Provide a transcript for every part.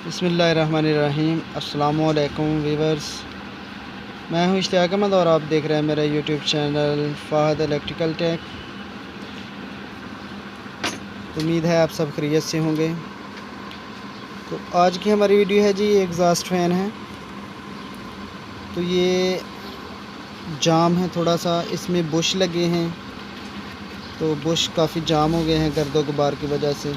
बिस्मिल्लाहिर्रहमानिर्रहीम। अस्सलामुअलैकुम वीवर्स, मैं हूं इश्तियाक अहमद और आप देख रहे हैं मेरा YouTube channel Fahad electrical tech. उम्मीद है आप सब खैरियत से होंगे। तो आज की हमारी वीडियो है जी, एग्ज़ॉस्ट फ़ैन है। तो ये जाम है थोड़ा सा, इसमें बुश लगे हैं, तो बुश काफ़ी जाम हो गए हैं गर्द गुबार की वजह से।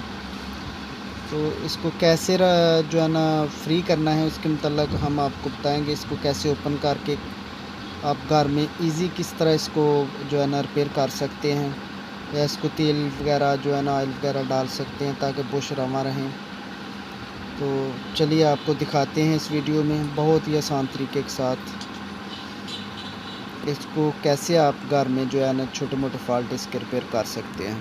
तो इसको कैसे जो है ना फ्री करना है, उसके मतलब हम आपको बताएंगे। इसको कैसे ओपन करके आप घर में इजी किस तरह इसको जो है ना रिपेयर कर सकते हैं, या इसको तेल वगैरह जो है ना ऑयल वगैरह डाल सकते हैं ताकि बुश रवा रहें। तो चलिए आपको दिखाते हैं इस वीडियो में बहुत ही आसान तरीके के साथ इसको कैसे आप घर में जो है ना छोटे मोटे फॉल्ट इसके रिपेयर कर सकते हैं।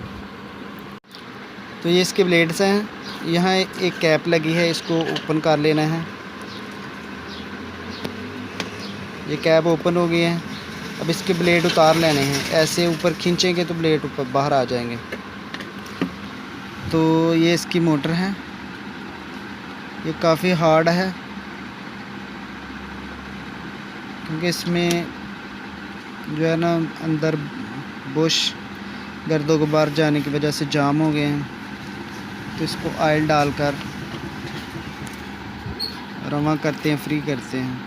तो ये इसके ब्लेड्स हैं, यहाँ एक कैप लगी है, इसको ओपन कर लेना है। ये कैप ओपन हो गई है। अब इसके ब्लेड उतार लेने हैं, ऐसे ऊपर खींचेंगे तो ब्लेड ऊपर बाहर आ जाएंगे। तो ये इसकी मोटर है, ये काफ़ी हार्ड है क्योंकि इसमें जो है ना अंदर बुश गर्द गुबार जाने की वजह से जाम हो गए हैं। तो इसको ऑयल डालकर रवा करते हैं, फ्री करते हैं।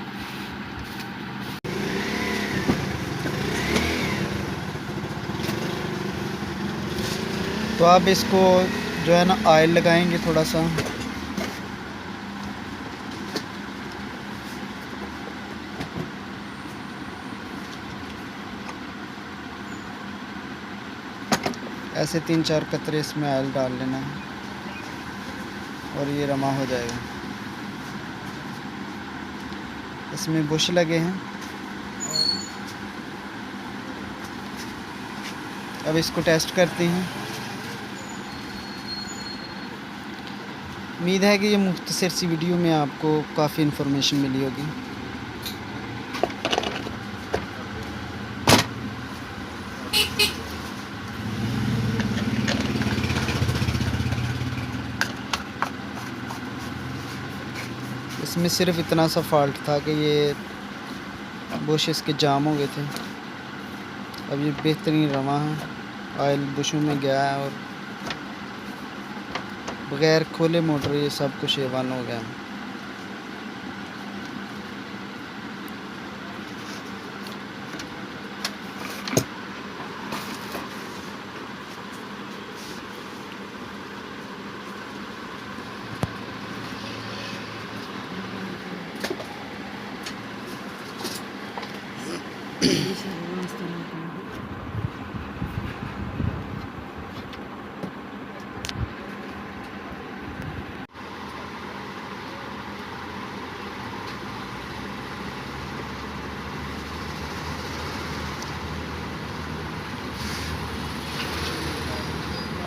तो आप इसको जो है ना ऑयल लगाएंगे थोड़ा सा, ऐसे 3-4 कतरे इसमें ऑयल डाल लेना है और ये रमा हो जाएगा। इसमें बुश लगे हैं। अब इसको टेस्ट करते हैं। उम्मीद है कि ये मुख्तसर सी वीडियो में आपको काफ़ी इन्फॉर्मेशन मिली होगी। इसमें सिर्फ इतना सा फॉल्ट था कि ये बुश इसके जाम हो गए थे। अब ये बेहतरीन रवा है, ऑयल बुशों में गया है और बग़ैर खोले मोटर ये सब कुछ एवन हो गया।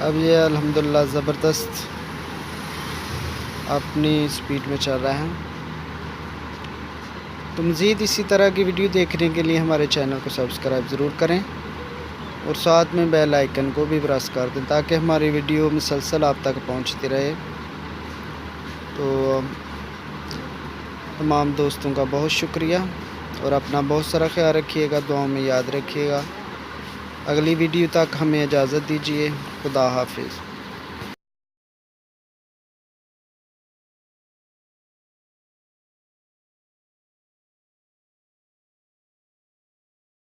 अब ये अल्हम्दुलिल्लाह ज़बरदस्त अपनी स्पीड में चल रहा है। तो मज़ीद इसी तरह की वीडियो देखने के लिए हमारे चैनल को सब्सक्राइब ज़रूर करें और साथ में बेल आइकन को भी प्रेस कर दें ताकि हमारी वीडियो मुसलसल आप तक पहुंचती रहे। तो तमाम दोस्तों का बहुत शुक्रिया और अपना बहुत सारा ख्याल रखिएगा, दुआओं में याद रखिएगा। अगली वीडियो तक हमें इजाज़त दीजिए। खुदा हाफिज़।